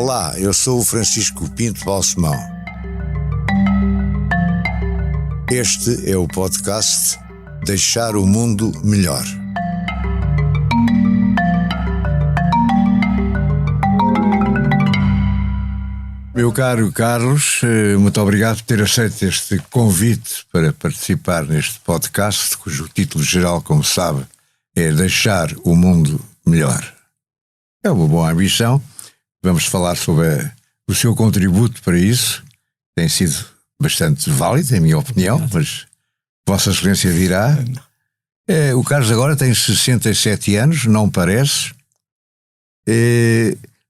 Olá, eu sou o Francisco Pinto Balsemão. Este é o podcast Deixar o Mundo Melhor. Meu caro Carlos, muito obrigado por ter aceito este convite para participar neste podcast, cujo título geral, como sabe, é Deixar o Mundo Melhor. É uma boa ambição. Vamos falar sobre o seu contributo para isso. Tem sido bastante válido, em minha opinião, mas Vossa Excelência dirá. O Carlos agora tem 67 anos, não parece.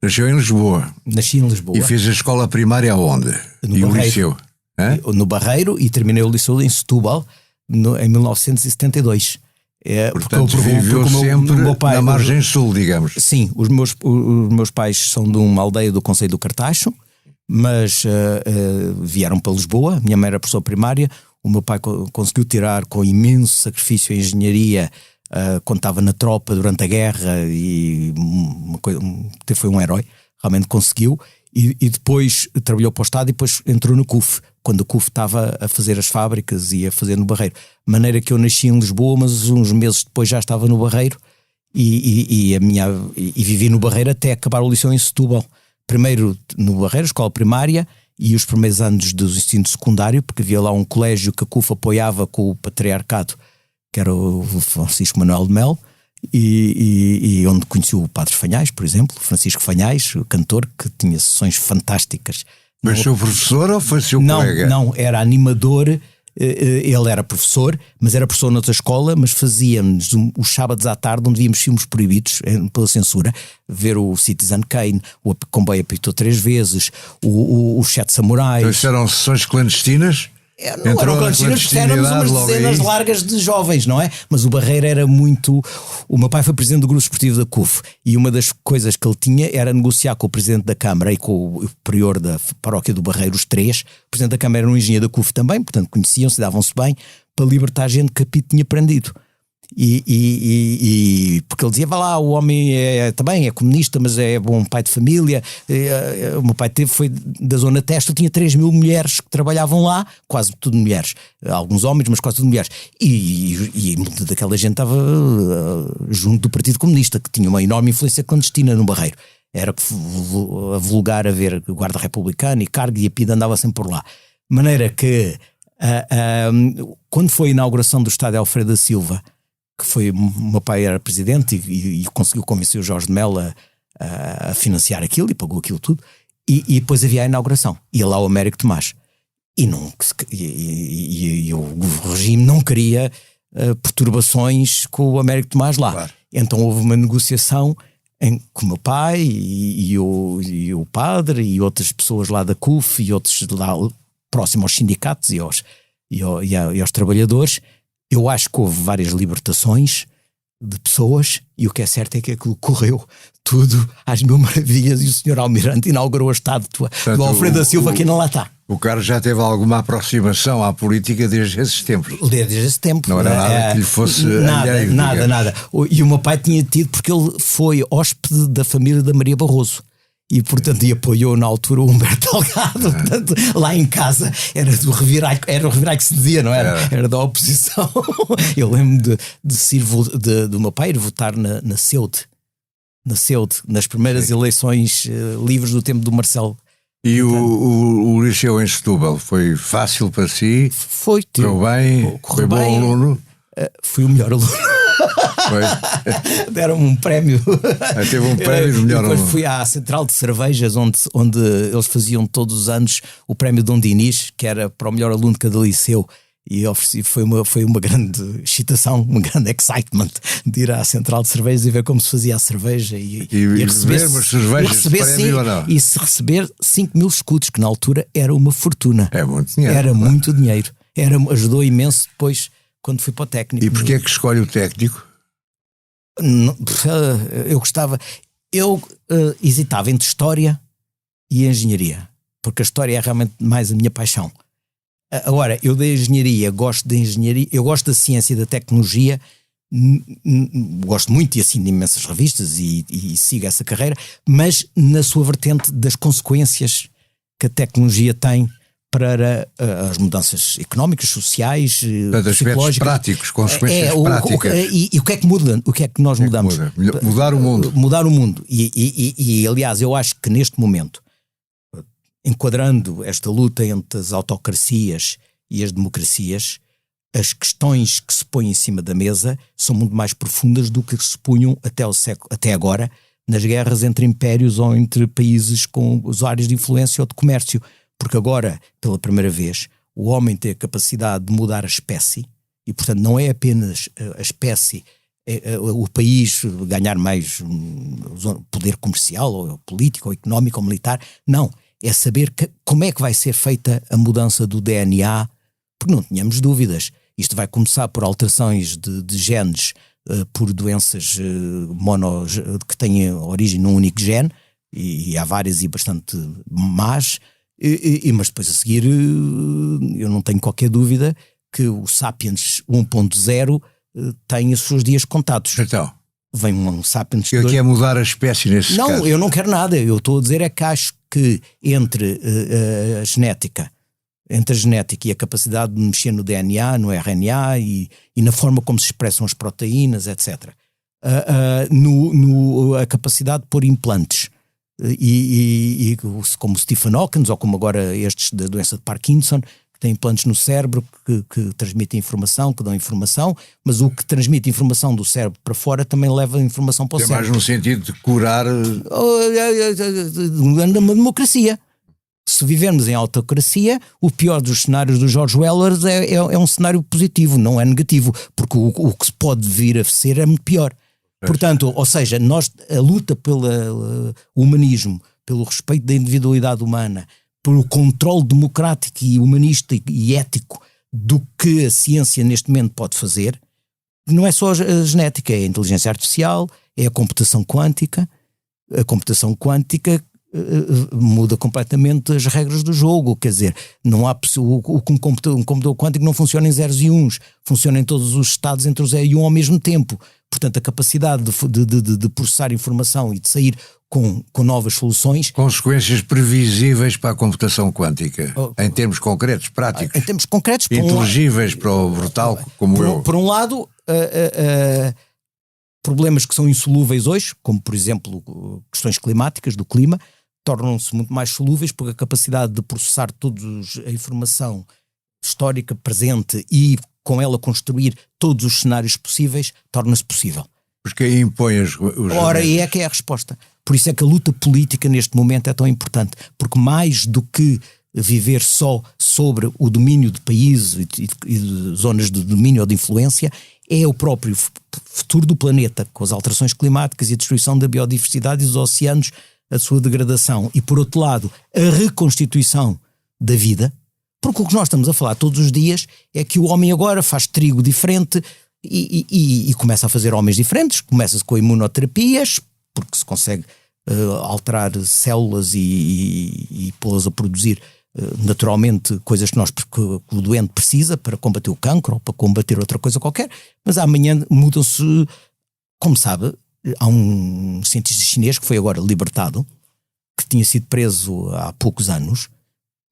Nasceu em Lisboa. Nasci em Lisboa. E fez a escola primária onde? No o liceu? No Barreiro, e terminei o liceu em Setúbal em 1972. Portanto, viveu sempre meu pai, na margem sul, digamos. Sim, os meus pais são de uma aldeia do Concelho do Cartacho, mas vieram para Lisboa. Minha mãe era professora primária. O meu pai conseguiu tirar com imenso sacrifício a engenharia quando estava na tropa durante a guerra, e foi um herói, realmente conseguiu. E depois trabalhou para o Estado e depois entrou no CUF, quando o CUF estava a fazer as fábricas e a fazer no Barreiro. De maneira que eu nasci em Lisboa, mas uns meses depois já estava no Barreiro e vivi no Barreiro até acabar o liceu em Setúbal. Primeiro no Barreiro, escola primária, e os primeiros anos do ensino secundário, porque havia lá um colégio que a CUF apoiava com o patriarcado, que era o Francisco Manuel de Melo, e onde conheci o Padre Fanhais, por exemplo, Francisco Fanhais, o cantor, que tinha sessões fantásticas. Mas seu professor ou foi seu colega? Não, era animador. Ele era professor, mas era professor noutra escola, mas fazíamos os sábados à tarde, onde víamos filmes proibidos pela censura, ver o Citizen Kane, o Comboio Apitou 3 vezes, os Sete Samurais. Então isso eram sessões clandestinas? Não eram clandestinas, éramos umas dezenas largas de jovens, não é? Mas o Barreiro era muito... O meu pai foi presidente do grupo esportivo da CUF, e uma das coisas que ele tinha era negociar com o presidente da Câmara e com o prior da paróquia do Barreiro, os três. O presidente da Câmara era um engenheiro da CUF também, portanto conheciam-se, davam-se bem, para libertar a gente que a Pito tinha prendido. Porque ele dizia, vá lá, o homem também é comunista, mas é bom pai de família. O meu pai foi da Zona Testa, tinha 3.000 mulheres que trabalhavam lá, quase tudo mulheres, alguns homens, mas quase tudo mulheres, e muita daquela gente estava junto do Partido Comunista, que tinha uma enorme influência clandestina no Barreiro. Era a vulgar a ver guarda republicana e cargo, e a PIDE andava sempre por lá. De maneira que quando foi a inauguração do estádio Alfredo da Silva, que foi, o meu pai era presidente e conseguiu convencer o Jorge de Melo a financiar aquilo, e pagou aquilo tudo, e depois havia a inauguração, ia lá o Américo Tomás, e o regime não queria perturbações com o Américo Tomás lá. Claro. Então houve uma negociação com o meu pai e o padre e outras pessoas lá da CUF e outros lá próximos aos sindicatos e aos trabalhadores. Eu acho que houve várias libertações de pessoas, e o que é certo é que aquilo correu tudo às mil maravilhas, e o senhor Almirante inaugurou o estado do Alfredo da Silva, que ainda lá está. O Carlos já teve alguma aproximação à política desde esses tempos? Desde esse tempo. Não era nada que lhe fosse alheio, nada. E o meu pai tinha tido, porque ele foi hóspede da família da Maria Barroso. E, portanto, apoiou na altura o Humberto Delgado. Portanto, lá em casa era do revirai, que se dizia, não era? Era da oposição. Eu lembro do meu pai ir votar na CEUD, nas primeiras eleições livres do tempo do Marcelo. E o liceu em Setúbal foi fácil para si? Foi. Correu bem? Foi bom aluno? Fui o melhor aluno. Deram-me um prémio. Teve um prémio de melhor aluno. Depois fui à Central de Cervejas, onde eles faziam todos os anos o prémio Dom Dinis, que era para o melhor aluno de cada liceu, e ofereci, foi uma grande excitação, um grande excitement de ir à Central de Cervejas e ver como se fazia a cerveja e receber umas cervejas de prémio ou não? E se receber 5.000 escudos, que na altura era uma fortuna. É muito dinheiro. Era muito dinheiro. Ajudou imenso depois quando fui para o técnico. E porquê é que escolhe o técnico? Eu gostava... Eu hesitava entre história e engenharia, porque a história é realmente mais a minha paixão. Agora, eu da engenharia, gosto da engenharia, eu gosto da ciência e da tecnologia, gosto muito e assino imensas revistas e sigo essa carreira, mas na sua vertente das consequências que a tecnologia tem para as mudanças económicas, sociais, aspectos práticos, consequências práticas. E o que é que muda? O que é que nós mudamos? Mudar o mundo. Mudar o mundo. E aliás, eu acho que neste momento, enquadrando esta luta entre as autocracias e as democracias, as questões que se põem em cima da mesa são muito mais profundas do que se punham até agora nas guerras entre impérios ou entre países com as áreas de influência ou de comércio. Porque agora, pela primeira vez, o homem tem a capacidade de mudar a espécie e, portanto, não é apenas a espécie, o país ganhar mais poder comercial, ou político, ou económico, ou militar. Não, é saber como é que vai ser feita a mudança do DNA, porque não tínhamos dúvidas. Isto vai começar por alterações de genes, por doenças que têm origem num único gene, e há várias e bastante más. Mas depois a seguir eu não tenho qualquer dúvida que o Sapiens 1.0 tem os seus dias contados. Então, vem um Sapiens... Eu quero mudar a espécie nesse caso. Não, eu não quero nada. Eu estou a dizer é que acho que entre a genética e a capacidade de mexer no DNA, no RNA e na forma como se expressam as proteínas, etc. A capacidade de pôr implantes. E como Stephen Hawking, ou como agora estes da doença de Parkinson, que têm implantes no cérebro que transmitem informação, que dão informação, mas o que transmite informação do cérebro para fora também leva informação para o cérebro. É mais no sentido de curar... uma democracia. Se vivermos em autocracia, o pior dos cenários do George Wellers é um cenário positivo, não é negativo, porque o que se pode vir a ser é muito pior. Portanto, ou seja, a luta pelo humanismo, pelo respeito da individualidade humana, pelo controle democrático e humanista e ético do que a ciência neste momento pode fazer, não é só a genética, é a inteligência artificial, é a computação quântica. A computação quântica muda completamente as regras do jogo, quer dizer, não há um computador quântico não funciona em zeros e uns, funciona em todos os estados entre o 0 e 1 ao mesmo tempo. Portanto, a capacidade de processar informação e de sair com novas soluções. Consequências previsíveis para a computação quântica, em termos concretos, práticos. Em termos concretos. Inteligíveis para o brutal como eu. Por um lado, problemas que são insolúveis hoje, como por exemplo questões climáticas, do clima, tornam-se muito mais solúveis porque a capacidade de processar toda a informação histórica presente e com ela construir todos os cenários possíveis, torna-se possível. Porque aí impõe os Ora, aí é que é a resposta. Por isso é que a luta política neste momento é tão importante, porque mais do que viver só sobre o domínio de países e de zonas de domínio ou de influência, é o próprio futuro do planeta, com as alterações climáticas e a destruição da biodiversidade e dos oceanos, a sua degradação, e por outro lado, a reconstituição da vida, porque o que nós estamos a falar todos os dias é que o homem agora faz trigo diferente e começa a fazer homens diferentes, começa-se com imunoterapias, porque se consegue alterar células e pô-las a produzir naturalmente coisas que o doente precisa para combater o cancro ou para combater outra coisa qualquer, mas amanhã mudam-se, como sabe, há um cientista chinês que foi agora libertado, que tinha sido preso há poucos anos,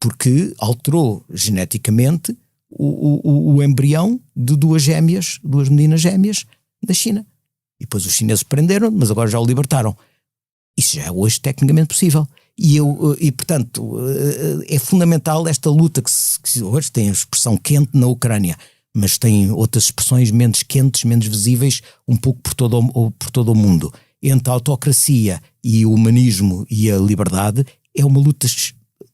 porque alterou geneticamente o embrião de duas meninas gêmeas da China. E depois os chineses prenderam, mas agora já o libertaram. Isso já é hoje tecnicamente possível. E portanto, é fundamental esta luta que hoje tem a expressão quente na Ucrânia, mas tem outras expressões menos quentes, menos visíveis, um pouco por todo o mundo. Entre a autocracia e o humanismo e a liberdade, é uma luta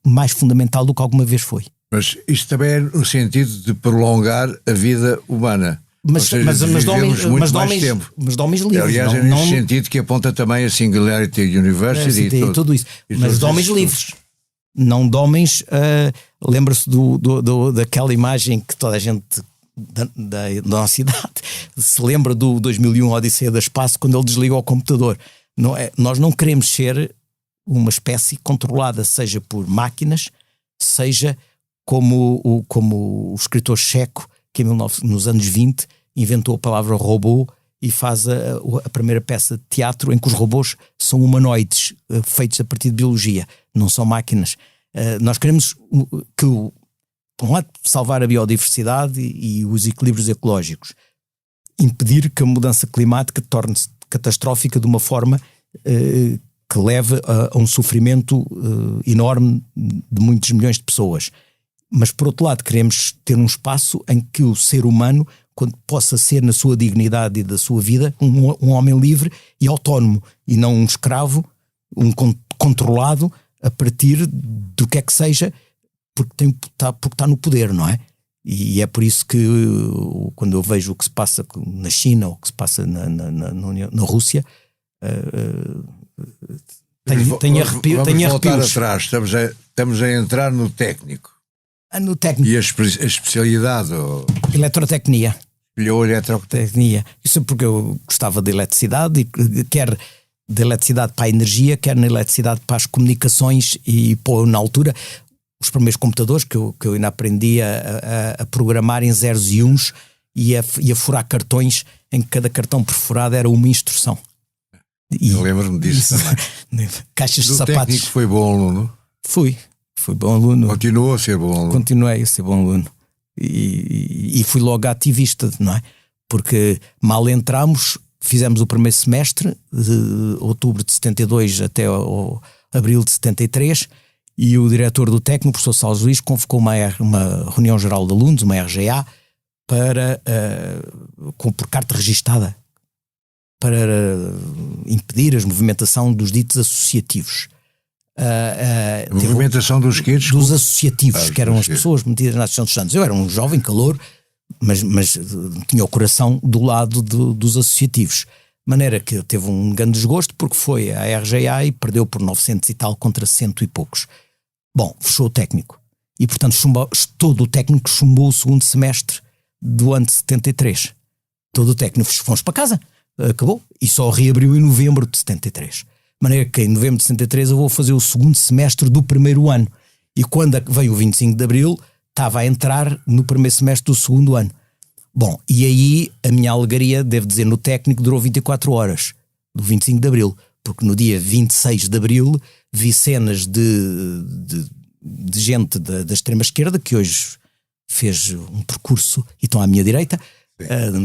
mais fundamental do que alguma vez foi. Mas isto também é no sentido de prolongar a vida humana. Mas de homens livres. Aliás, é nesse sentido que aponta também a Singularity University e tudo isso. Mas de homens livres. Não de homens... lembra-se daquela imagem que toda a gente da nossa idade se lembra do 2001 Odisseia do Espaço, quando ele desligou o computador. Nós não queremos ser uma espécie controlada, seja por máquinas, seja como o escritor checo que nos anos 20 inventou a palavra robô e faz a primeira peça de teatro em que os robôs são humanoides, feitos a partir de biologia, não são máquinas. Nós queremos que, por um lado, salvar a biodiversidade e os equilíbrios ecológicos, impedir que a mudança climática torne-se catastrófica de uma forma que leve a um sofrimento enorme de muitos milhões de pessoas. Mas, por outro lado, queremos ter um espaço em que o ser humano, quando possa ser na sua dignidade e da sua vida, um homem livre e autónomo, e não um escravo, um controlado a partir do que é que seja, porque está no poder, não é? E é por isso que quando eu vejo o que se passa na China ou o que se passa na Rússia, tenho arrepios. Vamos voltar atrás, estamos a entrar no técnico. No técnico. E a especialidade? Eletrotecnia. Escolheu eletrotecnia. Isso é porque eu gostava de eletricidade, e quer de eletricidade para a energia, quer na eletricidade para as comunicações, e na altura os primeiros computadores que eu ainda aprendi a programar em zeros e uns e a furar cartões, em que cada cartão perfurado era uma instrução. Eu lembro-me disso também. Caixas de sapatos. O técnico foi bom aluno? Fui bom aluno. Continuou a ser bom aluno? Continuei a ser bom aluno. E fui logo ativista, não é? Porque mal entramos, fizemos o primeiro semestre, de outubro de 72 até abril de 73, e o diretor do técnico, o professor Salles Luís, convocou uma reunião geral de alunos, uma RGA, por carta registada, para impedir a movimentação dos ditos associativos. A movimentação dos quê? Dos associativos, que eram as pessoas metidas na Associação dos Santos. Eu era um jovem calor, mas tinha o coração do lado dos associativos. De maneira que teve um grande desgosto, porque foi à RGA e perdeu por 900 e tal contra 100 e poucos. Bom, fechou o técnico. E, portanto, todo o técnico chumbou o segundo semestre do ano de 73. Todo o técnico. Fomos para casa. Acabou. E só reabriu em novembro de 73. De maneira que em novembro de 73 eu vou fazer o segundo semestre do primeiro ano. E quando veio o 25 de Abril, estava a entrar no primeiro semestre do segundo ano. Bom, e aí a minha alegria, devo dizer, no técnico durou 24 horas, do 25 de Abril. Porque no dia 26 de Abril vi cenas de gente da extrema-esquerda, que hoje fez um percurso e estão à minha direita,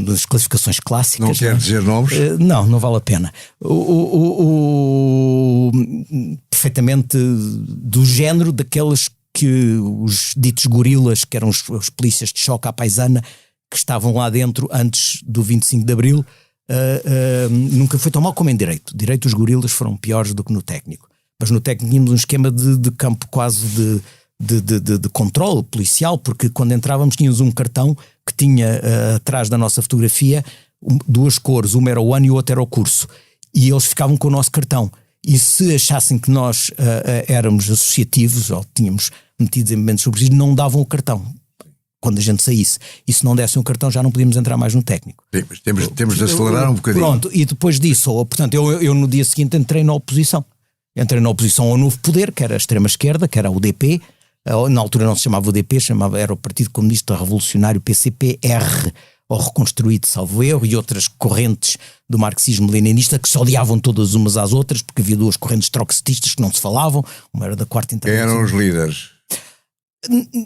nas classificações clássicas. Não quer dizer nomes? Não vale a pena. Perfeitamente do género daqueles que os ditos gorilas, que eram os polícias de choque à paisana, que estavam lá dentro antes do 25 de Abril, nunca foi tão mal como em direito. Direito, os gorilas foram piores do que no técnico. Mas no técnico tínhamos um esquema de campo quase de controle policial, porque quando entrávamos tínhamos um cartão que tinha atrás da nossa fotografia duas cores, uma era o ano e o outro era o curso, e eles ficavam com o nosso cartão, e se achassem que nós éramos associativos ou tínhamos metidos em momentos subversivos, não davam o cartão quando a gente saísse, e se não dessem o cartão já não podíamos entrar mais no técnico. Sim, mas temos de acelerar um bocadinho. Pronto, e depois disso, portanto, eu no dia seguinte entrei na oposição ao novo poder, que era a extrema-esquerda, que era a UDP. Na altura não se chamava UDP, era o Partido Comunista Revolucionário, PCP-R, ou Reconstruído, salvo erro, e outras correntes do marxismo-leninista que se odiavam todas umas às outras, porque havia duas correntes troxistas que não se falavam, uma era da Quarta Internacional. Quem eram os líderes?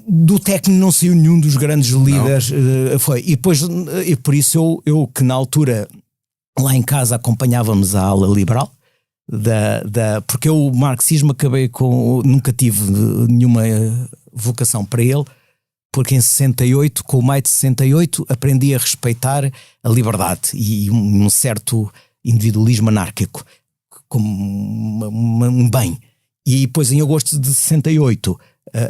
Do técnico não saiu nenhum dos grandes líderes, foi. E depois, e por isso eu que na altura lá em casa acompanhávamos a ala liberal, porque eu o marxismo acabei nunca tive nenhuma vocação para ele, porque em 68, com o maio de 68, aprendi a respeitar a liberdade e um certo individualismo anárquico como um bem. E depois em agosto de 68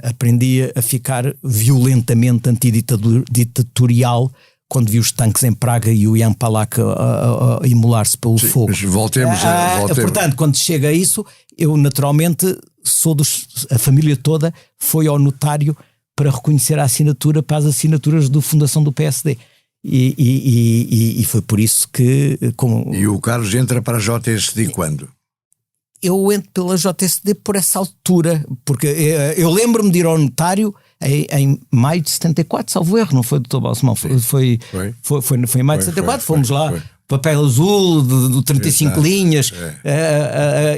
aprendi a ficar violentamente antiditatorial quando vi os tanques em Praga e o Jan Palach a imolar-se pelo fogo. Mas voltemos. Portanto, quando chega a isso, eu naturalmente a família toda foi ao notário para reconhecer a assinatura para as assinaturas da fundação do PSD. E foi por isso que... E o Carlos entra para a JSD quando? Eu entro pela JSD por essa altura, porque eu lembro-me de ir ao notário em maio de 74, salvo erro, não foi, Dr. Balsemão? Foi em maio de 74, fomos lá papel azul, do 35 linhas,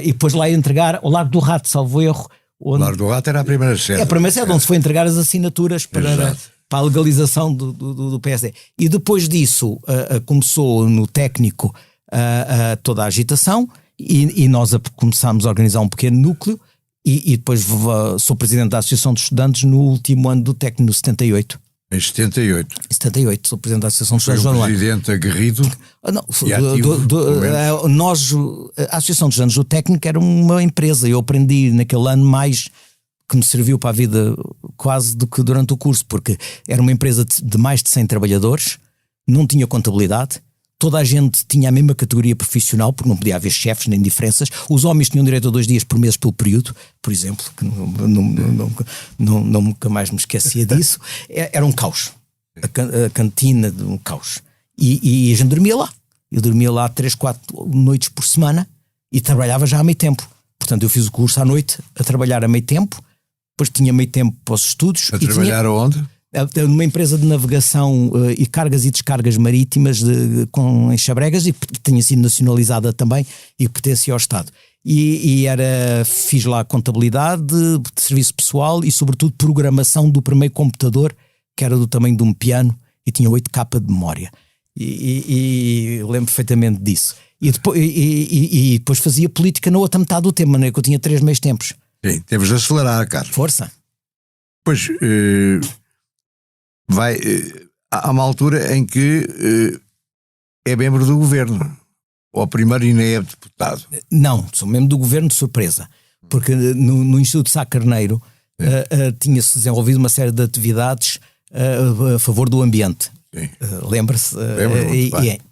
e depois lá ia entregar ao Largo do Rato, salvo erro. O Largo do Rato era a primeira sede. É a primeira sede onde se foi entregar as assinaturas para a legalização do PSD. E depois disso começou no técnico toda a agitação e nós começámos a organizar um pequeno núcleo e depois sou presidente da Associação de Estudantes no último ano do técnico, no 78. Em 78. Em 78, sou presidente da Associação de Foi Estudantes. Um presidente aguerrido e ativo, a Associação de Estudantes do Técnico era uma empresa. Eu aprendi naquele ano mais que me serviu para a vida quase do que durante o curso, porque era uma empresa de mais de 100 trabalhadores, não tinha contabilidade, toda a gente tinha a mesma categoria profissional, porque não podia haver chefes nem diferenças. Os homens tinham direito a 2 dias por mês pelo período, por exemplo, que nunca mais me esquecia disso. Era um caos. A cantina de um caos. E a gente dormia lá. Eu dormia lá 3, 4 noites por semana e trabalhava já a meio tempo. Portanto, eu fiz o curso à noite a trabalhar a meio tempo, depois tinha meio tempo para os estudos. A trabalhar onde? Numa empresa de navegação e cargas e descargas marítimas com enxabregas e tinha sido nacionalizada também e pertencia ao Estado. Fiz lá contabilidade, serviço pessoal e sobretudo programação do primeiro computador, que era do tamanho de um piano e tinha 8K de memória. E lembro perfeitamente disso. E depois fazia política na outra metade do tempo, né? Que eu tinha 3 meios tempos. Sim, temos de acelerar, Carlos. Força. Pois... há uma altura em que é membro do governo, ou primeiro e nem é deputado. Não, sou membro do governo de surpresa, porque no Instituto Sá Carneiro tinha-se desenvolvido uma série de atividades a favor do ambiente. Lembra-se?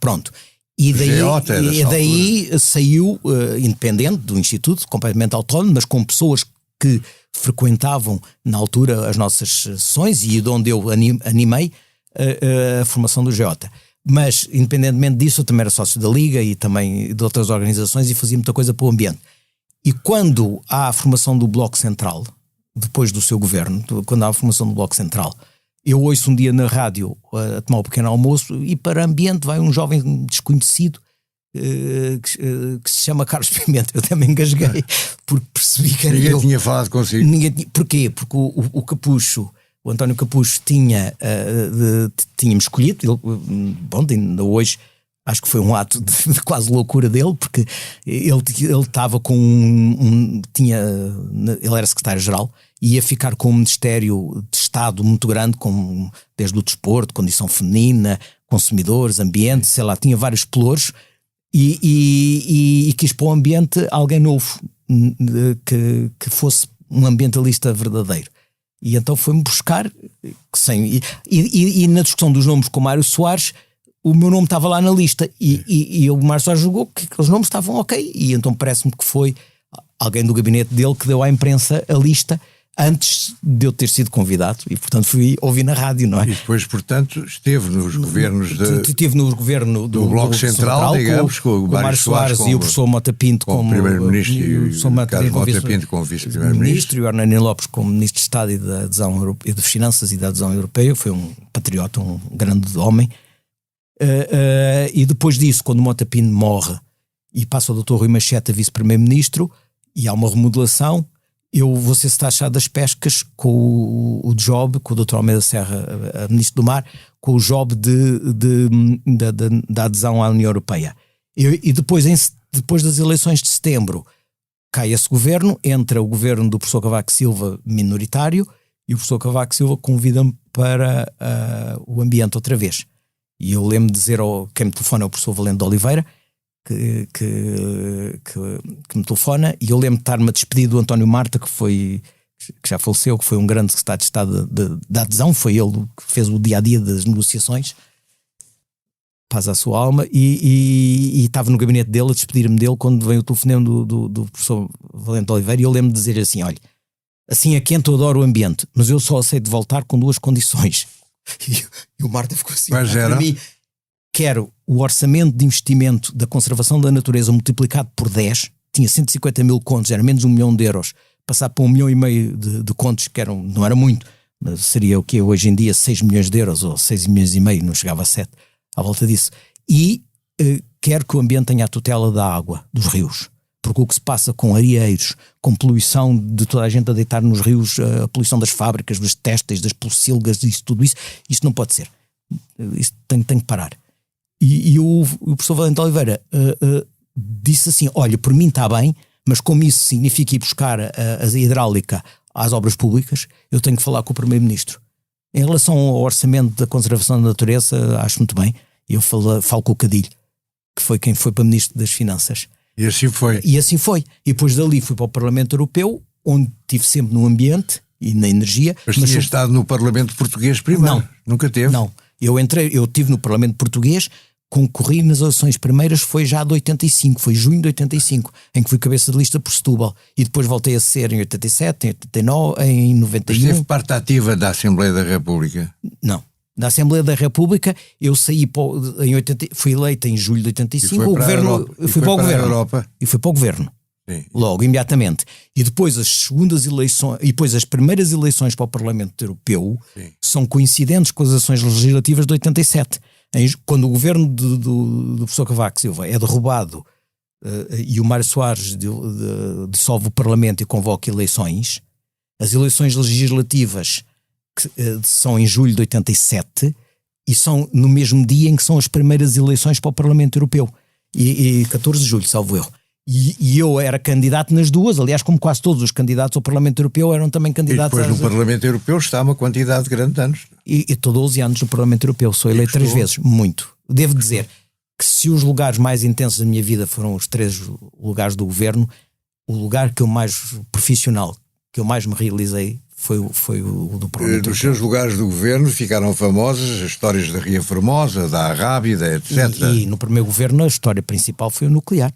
Pronto. E daí saiu independente do Instituto, completamente autónomo, mas com pessoas que frequentavam na altura as nossas sessões e de onde eu animei a formação do GEOTA. Mas, independentemente disso, eu também era sócio da Liga e também de outras organizações e fazia muita coisa para o ambiente. E quando há a formação do Bloco Central, depois do seu governo, quando há a formação do Bloco Central, eu ouço um dia na rádio a tomar um pequeno almoço e para ambiente vai um jovem desconhecido que se chama Carlos Pimenta. Eu também engasguei porque percebi que era Ninguém tinha falado consigo. Porquê? Porque o Capucho, o António Capucho tínhamos escolhido ele, ainda hoje acho que foi um ato de quase loucura dele, porque ele estava com ele era secretário-geral e ia ficar com um Ministério de Estado muito grande, desde o desporto, condição feminina, consumidores, ambiente, sei lá, tinha vários pelouros. E quis para o ambiente alguém novo, que fosse um ambientalista verdadeiro. E então foi-me buscar, e na discussão dos nomes com o Mário Soares, o meu nome estava lá na lista, e o Mário Soares julgou que aqueles nomes estavam ok, e então parece-me que foi alguém do gabinete dele que deu à imprensa a lista, antes de eu ter sido convidado, e portanto fui ouvir na rádio, não é? E depois, portanto, esteve nos governos Estive no governo do Bloco Central, digamos, com o Mário Soares e o professor Mota Pinto como primeiro-ministro e o Carlos Mota Pinto como vice-primeiro-ministro e o Hernani Lopes como ministro de Estado e da adesão europeia, de Finanças e da adesão europeia. Foi um patriota, um grande homem. E depois disso, quando o Mota Pinto morre e passa o Dr. Rui Machete a vice-primeiro-ministro e há uma remodelação, eu vou ser taxado das pescas com o job, com o Dr. Almeida Serra, ministro do Mar, com o job da adesão à União Europeia. E depois das eleições de setembro, cai esse governo, entra o governo do professor Cavaco Silva minoritário, e o professor Cavaco Silva convida-me para o ambiente outra vez. E eu lembro de dizer quem me telefona é o professor Valente de Oliveira, que me telefona, e eu lembro de estar-me a despedir do António Marta, que já faleceu, que foi um grande secretário de Estado da adesão, foi ele que fez o dia-a-dia das negociações, paz à sua alma, e estava no gabinete dele a despedir-me dele quando veio o telefonema do professor Valente de Oliveira, e eu lembro de dizer assim: olha, assim é quente, eu adoro o ambiente, mas eu só aceito voltar com 2 condições. E o Marta ficou assim, para mim, quero o orçamento de investimento da conservação da natureza multiplicado por 10, tinha 150 mil contos, era menos 1 milhão de euros, passar para 1,5 milhão de contos, que não era muito, mas seria o que hoje em dia 6 milhões de euros ou 6 milhões e meio, não chegava a 7, à volta disso. E quer que o ambiente tenha a tutela da água, dos rios. Porque o que se passa com areieiros, com poluição de toda a gente a deitar nos rios, a poluição das fábricas, dos têxteis, das pocilgas, tudo isso não pode ser. Isso tem que parar. E o professor Valente Oliveira disse assim, olha, por mim está bem, mas como isso significa ir buscar a hidráulica às obras públicas, eu tenho que falar com o Primeiro-Ministro. Em relação ao orçamento da conservação da natureza, acho muito bem. Eu falo com o Cadilho, que foi quem foi para Ministro das Finanças. E assim foi. E depois dali fui para o Parlamento Europeu, onde estive sempre no ambiente e na energia. Mas tinha estado no Parlamento Português primeiro? Não. Nunca teve? Não. Eu estive no Parlamento Português, concorri nas eleições primeiras, foi já de 85, foi junho de 85, em que fui cabeça de lista por Setúbal. E depois voltei a ser em 87, em 89, em 91. Mas teve parte ativa da Assembleia da República? Não. Da Assembleia da República, eu saí em 80, fui eleito em julho de 85, o governo fui para o governo. E fui para o governo. Sim. Logo, imediatamente. E depois as segundas eleições, e depois as primeiras eleições para o Parlamento Europeu, sim, são coincidentes com as ações legislativas de 87. Quando o governo do professor Cavaco Silva é derrubado e o Mário Soares dissolve o Parlamento e convoca eleições, as eleições legislativas que são em julho de 87 e são no mesmo dia em que são as primeiras eleições para o Parlamento Europeu, e 14 de julho, salvo erro. E eu era candidato nas duas, aliás, como quase todos os candidatos ao Parlamento Europeu eram também candidatos. E depois no Parlamento Europeu está uma quantidade grande de anos. E estou 12 anos no Parlamento Europeu, sou eleito 3 vezes, muito. Devo dizer que se os lugares mais intensos da minha vida foram os 3 lugares do governo, o lugar que eu mais profissional, que eu mais me realizei, foi o do Parlamento. Dos seus lugares do governo ficaram famosas as histórias da Ria Formosa, da Arrábida, etc. E no primeiro governo a história principal foi o nuclear.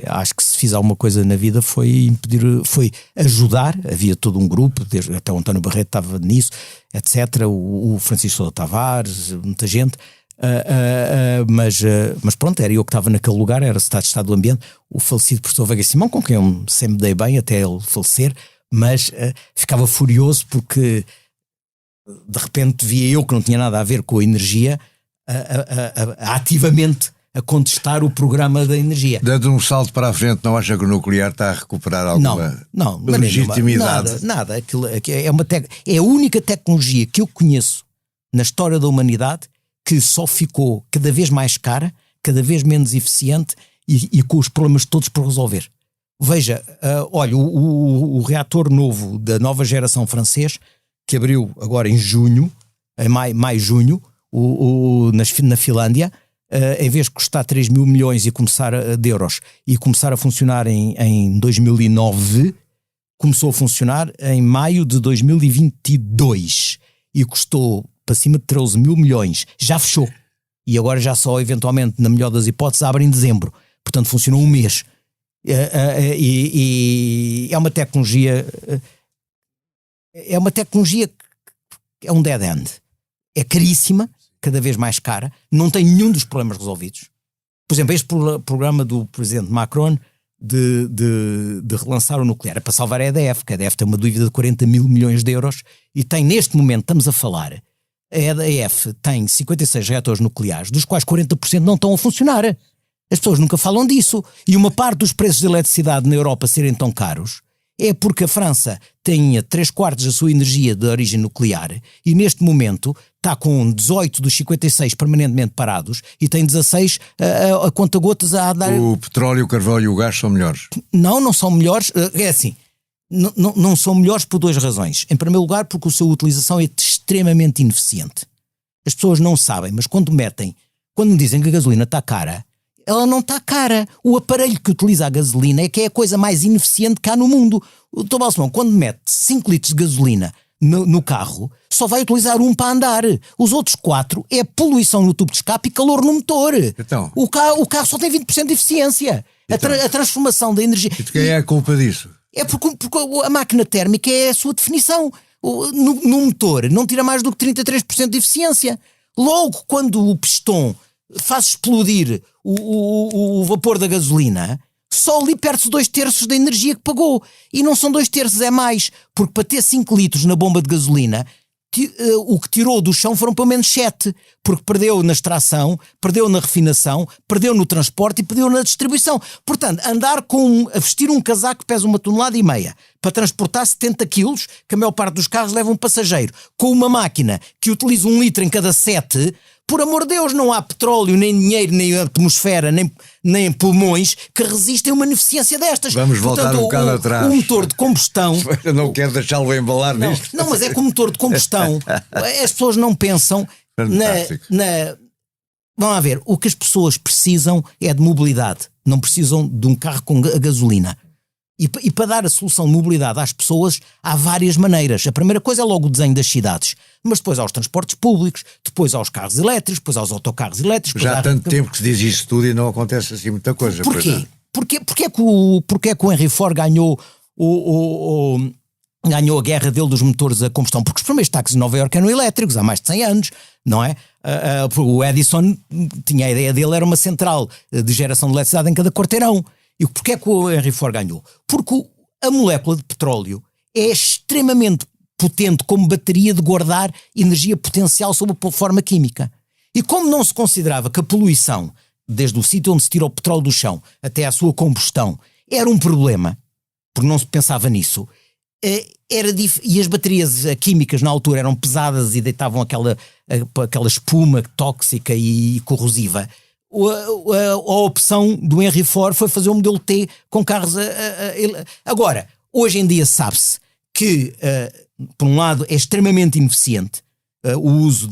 Acho que se fiz alguma coisa na vida foi ajudar. Havia todo um grupo, até o António Barreto estava nisso, etc. O Francisco Sousa Tavares, muita gente. Mas pronto, era eu que estava naquele lugar, era Secretário de Estado do Ambiente, o falecido professor Veiga Simão, com quem eu sempre dei bem até ele falecer, mas ficava furioso porque de repente via eu que não tinha nada a ver com a energia ativamente a contestar o programa da energia. Dando um salto para a frente, não acha que o nuclear está a recuperar alguma legitimidade? Nada. Aquilo é a única tecnologia que eu conheço na história da humanidade que só ficou cada vez mais cara, cada vez menos eficiente e com os problemas todos por resolver. Veja, olha, o reator novo da nova geração francês, que abriu agora em junho, em maio-junho, na Finlândia, em vez de custar 3 mil milhões de euros e começar a funcionar em 2009, começou a funcionar em maio de 2022 e custou para cima de 13 mil milhões. Já fechou. E agora já só, eventualmente, na melhor das hipóteses, abre em dezembro. Portanto, funcionou um mês. E é uma tecnologia... É uma tecnologia que é um dead end. É caríssima, cada vez mais cara, não tem nenhum dos problemas resolvidos. Por exemplo, este programa do presidente Macron de relançar o nuclear é para salvar a EDF, que a EDF tem uma dívida de 40 mil milhões de euros e tem, neste momento, estamos a falar, a EDF tem 56 reatores nucleares, dos quais 40% não estão a funcionar. As pessoas nunca falam disso. E uma parte dos preços de eletricidade na Europa serem tão caros é porque a França tinha 3/4 da sua energia de origem nuclear e neste momento está com 18 dos 56 permanentemente parados e tem 16 a conta-gotas a dar... O petróleo, o carvão e o gás são melhores? Não são melhores. É assim, não são melhores por 2 razões. Em primeiro lugar, porque a sua utilização é extremamente ineficiente. As pessoas não sabem, mas quando me dizem que a gasolina está cara, ela não está cara. O aparelho que utiliza a gasolina é que é a coisa mais ineficiente que há no mundo. O Dr. Balsemão, quando mete 5 litros de gasolina no carro, só vai utilizar um para andar. Os outros 4 é poluição no tubo de escape e calor no motor. Então, o carro só tem 20% de eficiência. Então, a transformação da energia... E de quem é a culpa disso? É porque a máquina térmica é a sua definição. No motor não tira mais do que 33% de eficiência. Logo, quando o pistão faz explodir o vapor da gasolina, só ali perde-se 2/3 da energia que pagou. E não são 2/3, é mais. Porque para ter 5 litros na bomba de gasolina, o que tirou do chão foram pelo menos 7, porque perdeu na extração, perdeu na refinação, perdeu no transporte e perdeu na distribuição. Portanto, andar a vestir um casaco que pesa 1,5 toneladas para transportar 70 quilos, que a maior parte dos carros leva um passageiro, com uma máquina que utiliza 1 litro em cada 7, por amor de Deus, não há petróleo, nem dinheiro, nem atmosfera, nem pulmões que resistem a uma ineficiência destas. Vamos voltar um bocado atrás. O motor de combustão... Eu não quero deixá-lo embalar nisto. Não, mas é que o motor de combustão, as pessoas não pensam Vamos lá ver, o que as pessoas precisam é de mobilidade, não precisam de um carro com gasolina. E para dar a solução de mobilidade às pessoas há várias maneiras. A primeira coisa é logo o desenho das cidades, mas depois há os transportes públicos, depois há os carros elétricos, depois há os autocarros elétricos. Já há tanto tempo que se diz isso tudo e não acontece assim muita coisa. Porquê? Porquê é que o Henry Ford ganhou ganhou a guerra dele dos motores a combustão? Porque os primeiros táxis em Nova Iorque eram elétricos há mais de 100 anos, não é? O Edison tinha a ideia dele, era uma central de geração de eletricidade em cada quarteirão. E porquê é que o Henry Ford ganhou? Porque a molécula de petróleo é extremamente potente como bateria de guardar energia potencial sob a forma química. E como não se considerava que a poluição, desde o sítio onde se tira o petróleo do chão até à sua combustão, era um problema, porque não se pensava nisso, e as baterias químicas na altura eram pesadas e deitavam aquela espuma tóxica e corrosiva, a opção do Henry Ford foi fazer um modelo T com carros agora, hoje em dia sabe-se que por um lado é extremamente ineficiente o uso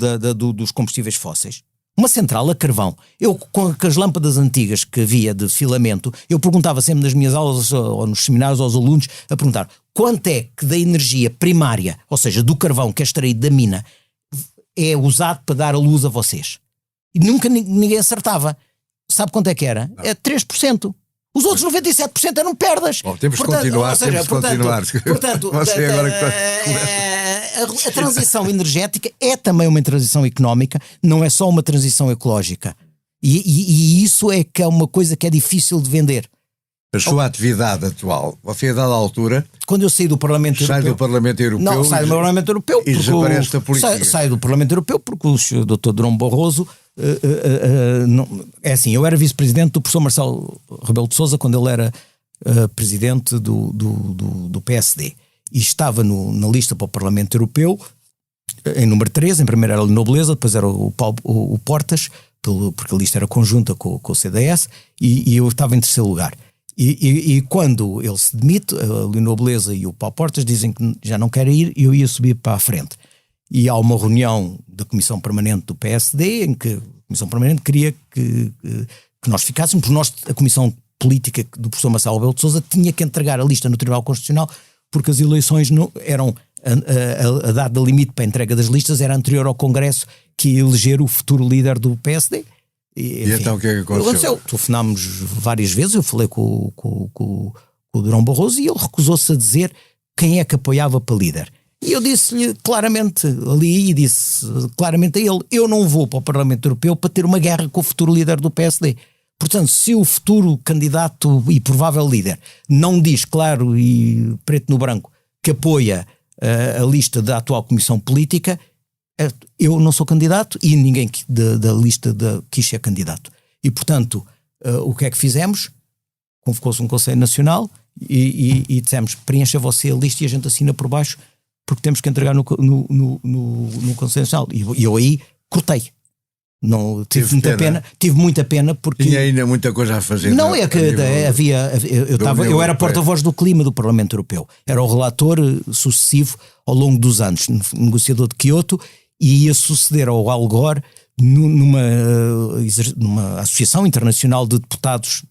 dos combustíveis fósseis. Uma central a carvão, eu com as lâmpadas antigas que havia de filamento, eu perguntava sempre nas minhas aulas ou nos seminários aos alunos, a perguntar quanto é que da energia primária, ou seja, do carvão que é extraído da mina, é usado para dar a luz a vocês. E nunca ninguém acertava. Sabe quanto é que era? É 3%. Os outros 97% eram perdas. Bom, temos que continuar. Portanto, a transição energética é também uma transição económica, não é só uma transição ecológica. E isso é que é uma coisa que é difícil de vender. A sua atividade atual, você a dada altura... Quando eu saí do Parlamento Europeu... Sai do Parlamento Europeu... Não, sai do Parlamento Europeu... E desaparece da política. Sai do Parlamento Europeu porque o Dr. Durão Barroso... é assim, eu era vice-presidente do professor Marcelo Rebelo de Sousa quando ele era presidente do PSD. E estava na lista para o Parlamento Europeu, em número 3, em primeiro era a Nobleza, depois era o Portas, porque a lista era conjunta com o CDS, e eu estava em terceiro lugar. E quando ele se demite, a Nobleza e o Paulo Portas dizem que já não querem ir, e eu ia subir para a frente. E há uma reunião da Comissão Permanente do PSD, em que a Comissão Permanente queria que nós ficássemos, porque a Comissão Política do professor Marcelo Rebelo de Sousa tinha que entregar a lista no Tribunal Constitucional, porque as eleições não eram, a data limite para a entrega das listas era anterior ao Congresso que ia eleger o futuro líder do PSD. E então o que é que aconteceu? Telefonámos várias vezes, eu falei com o Durão Barroso e ele recusou-se a dizer quem é que apoiava para líder. E eu disse-lhe claramente ali, e disse claramente a ele, eu não vou para o Parlamento Europeu para ter uma guerra com o futuro líder do PSD. Portanto, se o futuro candidato e provável líder não diz claro e preto no branco que apoia a lista da atual Comissão Política, eu não sou candidato e ninguém da lista quis ser candidato. E, portanto, o que é que fizemos? Convocou-se um Conselho Nacional e dissemos, preencha você a lista e a gente assina por baixo, porque temos que entregar no Conselho Nacional. E eu aí cortei. Não, tive muita pena porque... Tinha ainda muita coisa a fazer. Não, é que eu era porta-voz do clima do Parlamento Europeu. Era o relator sucessivo ao longo dos anos, negociador de Kyoto, e ia suceder ao Al Gore numa associação internacional de deputados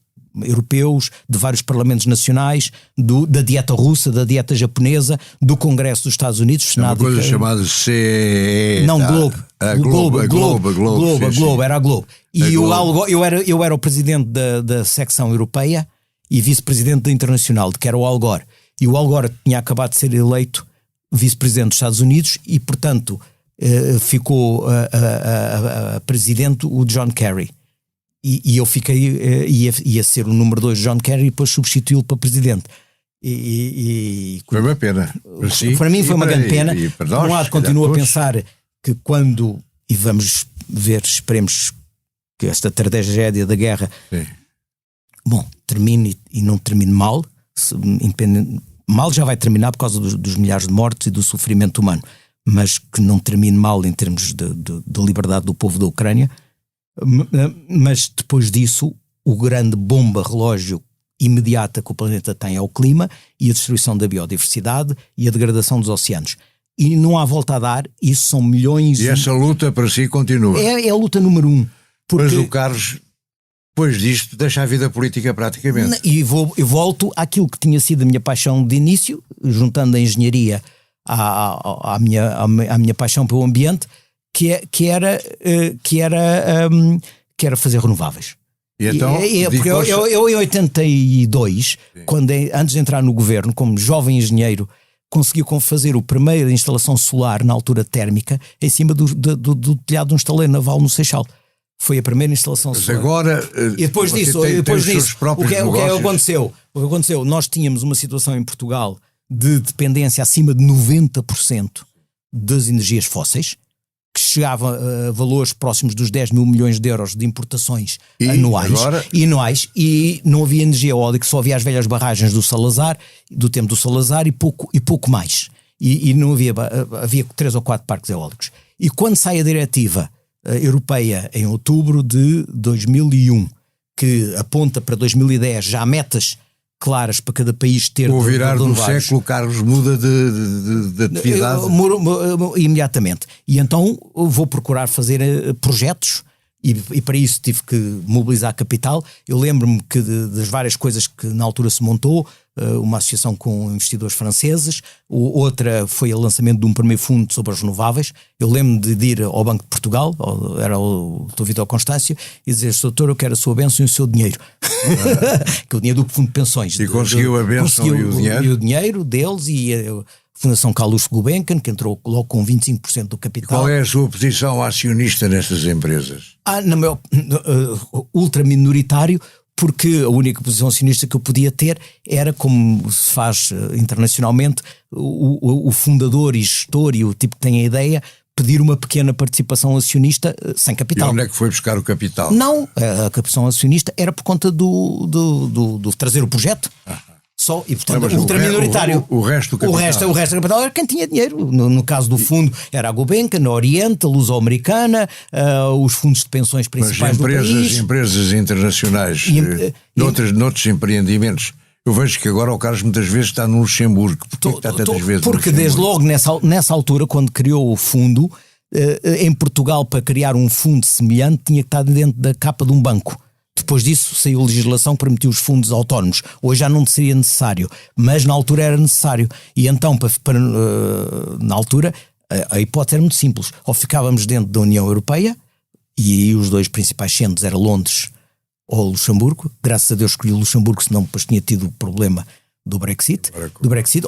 europeus, de vários parlamentos nacionais, da dieta russa, da dieta japonesa, do Congresso dos Estados Unidos, Senado. Uma coisa chamada CE. Não, Globo. Globo, era a Globo. E eu era o presidente da secção europeia e vice-presidente da internacional, que era o Al Gore. E o Al Gore tinha acabado de ser eleito vice-presidente dos Estados Unidos e, portanto, ficou a presidente o John Kerry. E eu fiquei, ia ser o número 2 John Kerry e depois substituí-lo para presidente. Foi uma pena. Para mim foi uma grande pena. Por um lado, continuo a pensar que quando, e vamos ver, esperemos que esta tragédia da guerra, termine e não termine mal. Mal já vai terminar por causa dos milhares de mortes e do sofrimento humano, mas que não termine mal em termos de liberdade do povo da Ucrânia. Mas depois disso, o grande bomba relógio imediata que o planeta tem é o clima e a destruição da biodiversidade e a degradação dos oceanos. E não há volta a dar, isso são milhões... E essa luta para si continua. É a luta número 1. Mas o Carlos, depois disto, deixa a vida política praticamente. E eu volto àquilo que tinha sido a minha paixão de início, juntando a engenharia à minha paixão pelo ambiente, que era fazer renováveis. E então, porque eu em 82, antes de entrar no governo, como jovem engenheiro, consegui fazer a primeira instalação solar na altura térmica em cima do telhado de um estaleiro naval no Seixal. Foi a primeira instalação solar. Mas agora, e depois disso, o que aconteceu? O que aconteceu? Nós tínhamos uma situação em Portugal de dependência acima de 90% das energias fósseis, que chegava a valores próximos dos 10 mil milhões de euros de importações anuais, e não havia energia eólica, só havia as velhas barragens do tempo do Salazar e pouco mais. E não havia 3 ou 4 parques eólicos. E quando sai a diretiva europeia em outubro de 2001, que aponta para 2010 já metas claras para cada país ter... Com o virar do século, Carlos muda de atividade? Imediatamente. E então vou procurar fazer projetos e para isso tive que mobilizar capital. Eu lembro-me que das várias coisas que na altura se montou, uma associação com investidores franceses, outra foi o lançamento de um primeiro fundo sobre as renováveis. Eu lembro-me de ir ao Banco de Portugal, era o Dr. Vitor Constâncio, e dizer: doutor, eu quero a sua bênção e o seu dinheiro. Que é o dinheiro do fundo de pensões. E conseguiu a bênção e o dinheiro? E o dinheiro deles e a Fundação Carlos Gulbenkian, que entrou logo com 25% do capital. Qual é a sua posição acionista nestas empresas? Ultra minoritário, porque a única posição acionista que eu podia ter era, como se faz internacionalmente, o fundador e gestor e o tipo que tem a ideia pedir uma pequena participação acionista sem capital. E onde é que foi buscar o capital? Não, a participação acionista era por conta do trazer o projeto. Só, e portanto ultraminoritário. O resto do capital. O resto do capital era quem tinha dinheiro. No caso do fundo era a Gulbenkian, a Oriente, a Luso-Americana, os fundos de pensões principais do país. Empresas internacionais, noutros empreendimentos. Eu vejo que agora o Carlos muitas vezes está no Luxemburgo. Porquê está tantas vezes porque desde logo nessa altura, quando criou o fundo, em Portugal, para criar um fundo semelhante, tinha que estar dentro da capa de um banco. Depois disso saiu a legislação que permitiu os fundos autónomos. Hoje já não seria necessário, mas na altura era necessário. E então, na altura, a hipótese era muito simples. Ou ficávamos dentro da União Europeia, e aí os dois principais centros eram Londres ou Luxemburgo. Graças a Deus escolhi o Luxemburgo, senão depois tinha tido o problema do Brexit.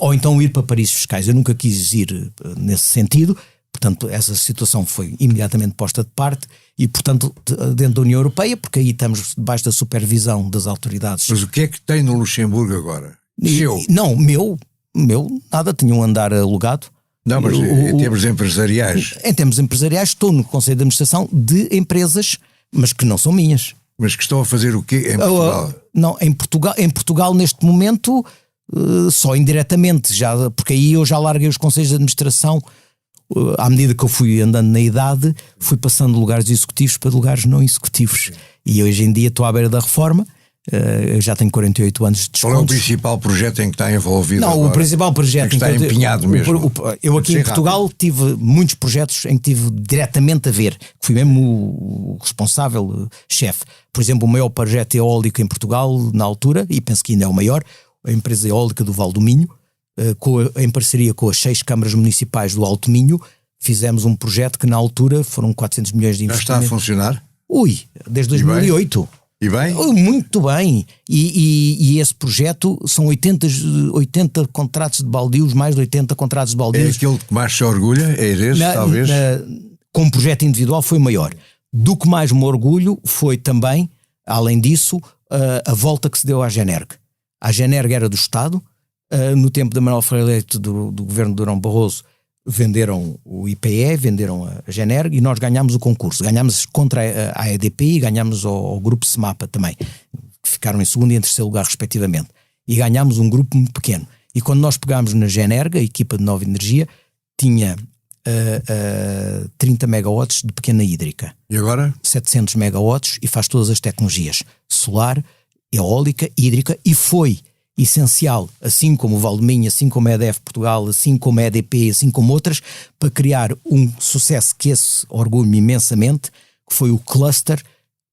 Ou então ir para paraísos fiscais. Eu nunca quis ir nesse sentido. Portanto, essa situação foi imediatamente posta de parte e, portanto, dentro da União Europeia, porque aí estamos debaixo da supervisão das autoridades. Mas o que é que tem no Luxemburgo agora? Não, meu, nada, tinha um andar alugado. Não, mas em termos empresariais? Em termos empresariais, estou no Conselho de Administração de empresas, mas que não são minhas. Mas que estão a fazer o quê em Portugal? Não, em Portugal neste momento, só indiretamente, porque aí eu já larguei os Conselhos de Administração. À medida que eu fui andando na idade, fui passando de lugares executivos para lugares não executivos. E hoje em dia estou à beira da reforma, eu já tenho 48 anos de descontos. Qual é o principal projeto em que está envolvido? Não, agora? O principal projeto que está empenhado mesmo. Eu aqui em Portugal tive muitos projetos em que tive diretamente a ver, que fui mesmo o responsável, chefe. Por exemplo, o maior projeto eólico em Portugal na altura, e penso que ainda é o maior, a empresa eólica do Val do Minho, em parceria com as 6 câmaras municipais do Alto Minho, fizemos um projeto que na altura foram 400 milhões de investimento. Já está a funcionar? Desde 2008. E bem? Muito bem. E esse projeto são 80 contratos de baldios, mais de 80 contratos de baldios. É aquele que mais se orgulha? É esse, talvez? Como projeto individual foi maior. Do que mais me orgulho foi também, além disso, a volta que se deu à Generg. A Generg era do Estado. no tempo da Manuel Freire Leite, do governo de Durão Barroso, venderam o IPE, venderam a Generg, e nós ganhámos o concurso. Ganhámos contra a EDP e ganhámos ao grupo Semapa também, que ficaram em segundo e em terceiro lugar respectivamente. E ganhámos um grupo muito pequeno. E quando nós pegámos na Generg, a equipa de Nova Energia tinha 30 megawatts de pequena hídrica. E agora? 700 megawatts, e faz todas as tecnologias: solar, eólica, hídrica, e foi essencial, assim como o Valdeminho, assim como a EDF Portugal, assim como a EDP, assim como outras, para criar um sucesso que esse orgulho imensamente, que foi o cluster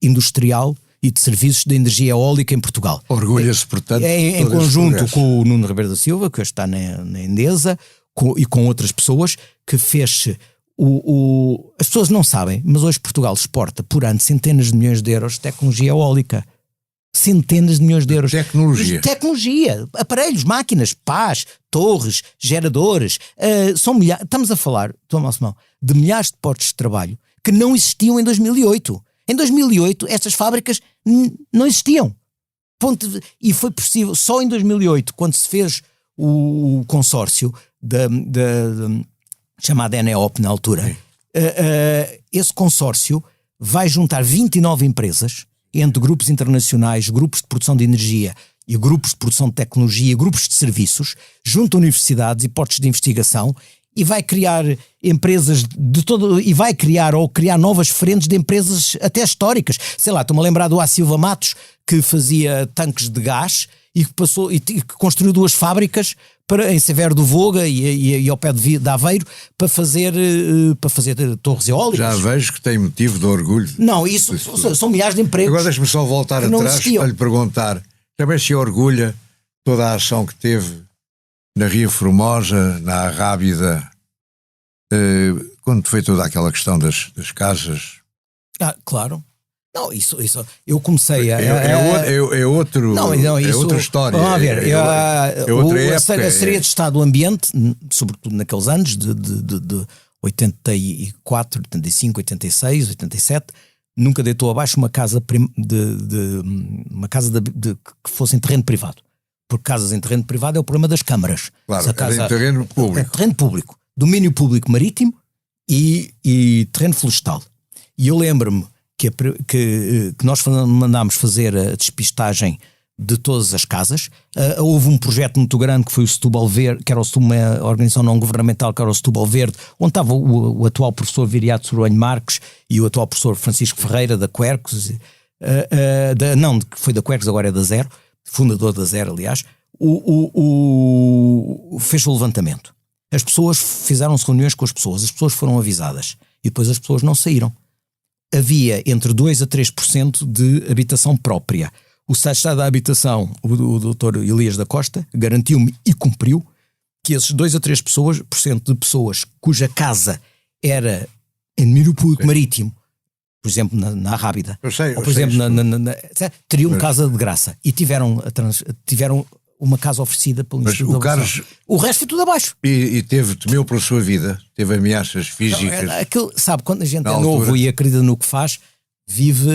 industrial e de serviços de energia eólica em Portugal. Orgulha-se, portanto, em conjunto com o Nuno Ribeiro da Silva, que hoje está na Endesa, e com outras pessoas, que fez as pessoas não sabem, mas hoje Portugal exporta por ano centenas de milhões de euros de tecnologia eólica. Centenas de milhões de euros. Tecnologia, aparelhos, máquinas, pás, torres, geradores, são milhares. Estamos a falar, Tomás Simão, de milhares de postos de trabalho que não existiam em 2008. Em 2008 estas fábricas não existiam. E foi possível, só em 2008, quando se fez o consórcio chamado ENEOP na altura, esse consórcio vai juntar 29 empresas, entre grupos internacionais, grupos de produção de energia e grupos de produção de tecnologia, grupos de serviços, junto a universidades e portos de investigação, e vai criar empresas de todo, e vai criar novas frentes de empresas até históricas. Sei lá, estou-me a lembrar do A. Silva Matos, que fazia tanques de gás e que construiu 2 fábricas em Severo do Voga e ao pé de Aveiro para fazer torres eólicas. Já vejo que tem motivo de orgulho. Não, isso são milhares de empregos. Agora deixe-me só voltar atrás para lhe perguntar, também se orgulha toda a ação que teve na Ria Formosa, na Arrábida, quando foi toda aquela questão das casas? Claro. Não, isso eu comecei a... É outra história. Vamos ver, é outra época. A Secretaria de Estado do Ambiente, sobretudo naqueles anos de 84, 85, 86, 87, nunca deitou abaixo uma casa que fosse em terreno privado. Porque casas em terreno privado é o problema das câmaras. Claro, em terreno público. Terreno público. Domínio público marítimo e terreno florestal. E eu lembro-me que nós mandámos fazer a despistagem de todas as casas. Houve um projeto muito grande que foi o Setúbal Verde, que era uma organização não governamental, que era o Setúbal Verde, onde estava o atual professor Viriato Soronho Marques e o atual professor Francisco Ferreira da Quercus, que foi da Quercus, agora é da Zero, fundador da Zero, aliás, fez o levantamento. As pessoas fizeram-se reuniões com as pessoas foram avisadas e depois as pessoas não saíram. Havia entre 2% a 3% de habitação própria. O Estado da Habitação, o Dr. Elias da Costa, garantiu-me e cumpriu que esses 2% a 3% de pessoas cuja casa era em domínio público marítimo, por exemplo, na Arrábida, ou por exemplo, teriam casa de graça e tiveram uma casa oferecida pelo Ministério da Habitação. O resto foi tudo abaixo. E temeu pela sua vida? Teve ameaças físicas? Não, sabe, quando a gente é novo e acredita no que faz, vive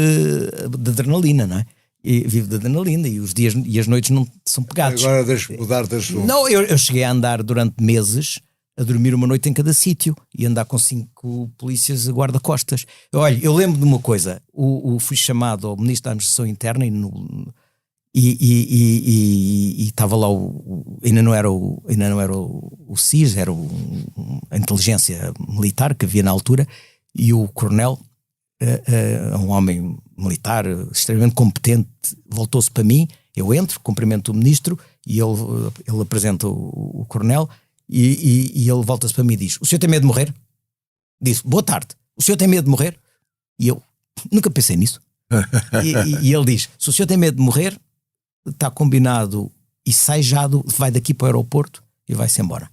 de adrenalina, não é? Vive de adrenalina e os dias e as noites não são pegados. Agora deixe-me mudar de assunto. Não, eu cheguei a andar durante meses a dormir uma noite em cada sítio e andar com 5 polícias guarda-costas. Olha, eu lembro de uma coisa, fui chamado ao Ministro da Administração Interna e estava lá ainda não era o SIS, era a inteligência militar que havia na altura, e o coronel, um homem militar extremamente competente, voltou-se para mim, eu entro, cumprimento o ministro e ele apresenta o coronel e ele volta-se para mim e diz: o senhor tem medo de morrer? Disse: boa tarde, o senhor tem medo de morrer? E eu nunca pensei nisso. e ele diz: se o senhor tem medo de morrer, está combinado e sai-jado, vai daqui para o aeroporto e vai-se embora.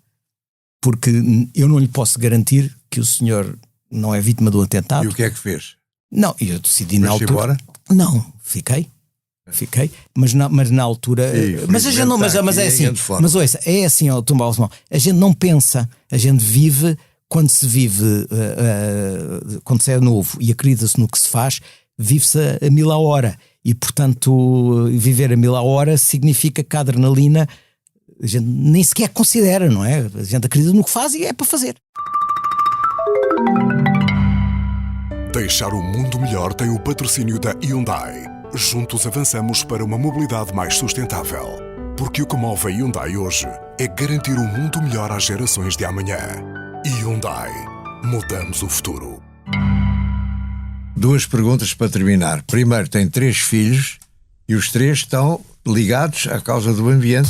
Porque eu não lhe posso garantir que o senhor não é vítima do atentado. E o que é que fez? Não, eu decidi na altura... embora? Não, fiquei, mas na altura... Mas a gente não, mas é assim, mas ouça, é assim, Tom Balsemão, a gente não pensa, a gente vive, quando se é novo e acredita-se no que se faz, vive-se a 1000 a hora. E, portanto, viver a 1000 a hora significa que a adrenalina a gente nem sequer considera, não é? A gente acredita no que faz e é para fazer. Deixar o mundo melhor tem o patrocínio da Hyundai. Juntos avançamos para uma mobilidade mais sustentável. Porque o que move a Hyundai hoje é garantir um mundo melhor às gerações de amanhã. Hyundai. Mudamos o futuro. 2 perguntas para terminar. Primeiro, tem 3 filhos e os 3 estão ligados à causa do ambiente,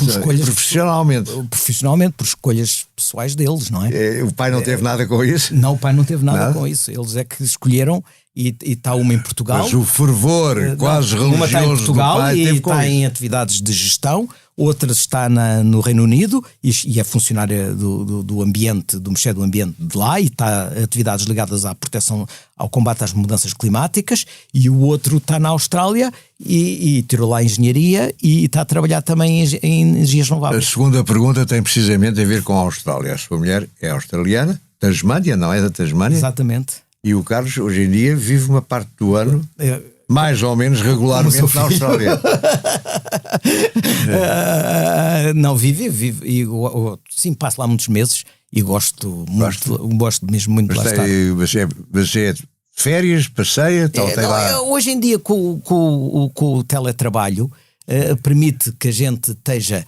profissionalmente, por escolhas pessoais deles, não é? O pai não teve nada com isso? Não, o pai não teve nada com isso. Eles é que escolheram e está uma em Portugal. Mas o fervor quase religioso uma está em Portugal do pai e está isso. em atividades de gestão, outra está no Reino Unido e é funcionária do ambiente, do Ministério do Ambiente de lá, e está em atividades ligadas à proteção, ao combate às mudanças climáticas, e o outro está na Austrália e tirou lá a engenharia e está a trabalhar também em energias renováveis. A segunda pergunta tem precisamente a ver com a Austrália. A sua mulher é australiana, Tasmânia, não é da Tasmânia? Exatamente. E o Carlos, hoje em dia, vive uma parte do ano, mais ou menos regularmente, na Austrália. Não, vive. E, sim, passo lá muitos meses e gosto mesmo muito de lá estar. Mas é férias, passeia, tem lá. Hoje em dia, com o teletrabalho, permite que a gente esteja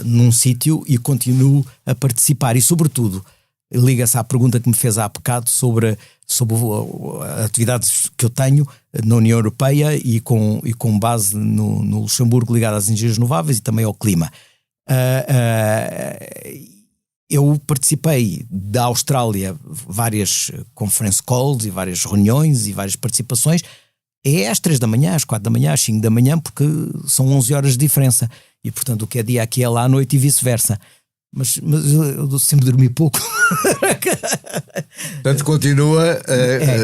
num sítio e continue a participar. E, sobretudo, liga-se à pergunta que me fez há bocado sobre atividades que eu tenho na União Europeia e com base no Luxemburgo, ligado às energias renováveis e também ao clima. Eu participei da Austrália, várias conference calls e várias reuniões e várias participações. É às 3 da manhã, às 4 da manhã, às 5 da manhã, porque são 11 horas de diferença. E, portanto, o que é dia aqui é lá à noite e vice-versa. Mas eu sempre dormi pouco. Portanto, continua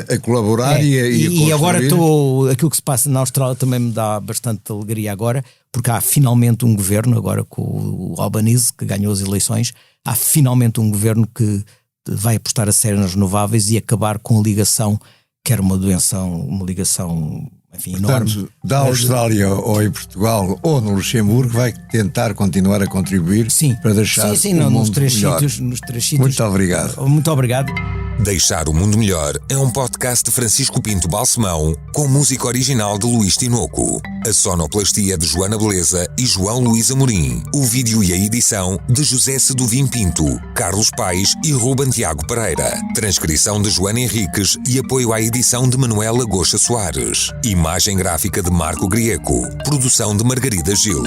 a colaborar e a construir. E agora aquilo que se passa na Austrália também me dá bastante alegria agora, porque há finalmente um governo, agora com o Albanese, que ganhou as eleições, há finalmente um governo que vai apostar a sério nas renováveis e acabar com a ligação, que era uma ligação, enfim, enorme. Portanto, da Austrália ou em Portugal ou no Luxemburgo, vai tentar continuar a contribuir para deixar o mundo nos três melhor. Nos 3 sítios. Muito obrigado. Muito obrigado. Deixar o Mundo Melhor é um podcast de Francisco Pinto Balsemão com música original de Luís Tinoco. A sonoplastia de Joana Beleza e João Luís Amorim. O vídeo e a edição de José Seduvim Pinto, Carlos Paes e Ruben Tiago Pereira. Transcrição de Joana Henriques e apoio à edição de Manuela Goxa Soares. Imagem gráfica de Marco Grieco. Produção de Margarida Gil.